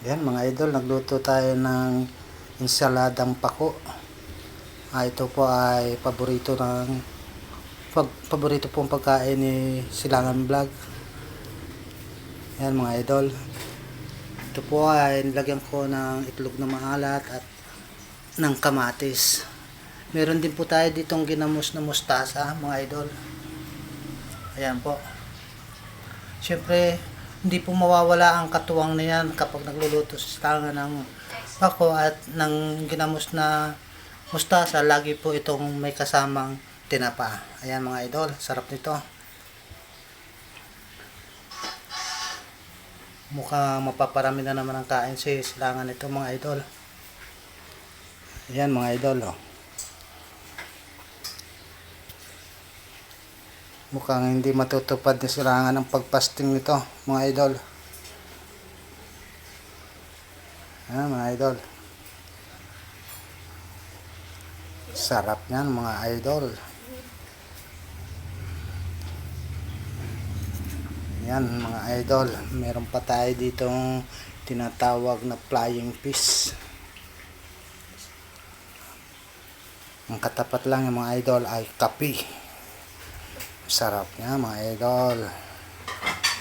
Yan mga idol, nagluto tayo ng ensaladang pako. Ito po ay paborito pong pagkain ni Silangan Vlog. Yan mga idol. Ito po ay nilagyan ko ng itlog na maalat at ng kamatis. Meron din po tayo ditong ginamos na mustasa mga idol. Ayan po. Siyempre, hindi po mawawala ang katuwang na yan kapag nagluluto sa silangan ng pako at ng ginamos na mustasa. Lagi po itong may kasamang tinapa. Ayan mga idol, sarap nito. Mukhang mapaparami na naman ang kain sa silangan nito mga idol. Ayan mga idol, oh. Mukhang hindi matutupad ni silangan ng pagpasting nito mga idol. Ayan mga idol. Sarap niyan mga idol. Yan mga idol. Meron pa tayo ditong tinatawag na flying fish. Ang katapat lang ng mga idol ay kape. Sarap niya mga idol.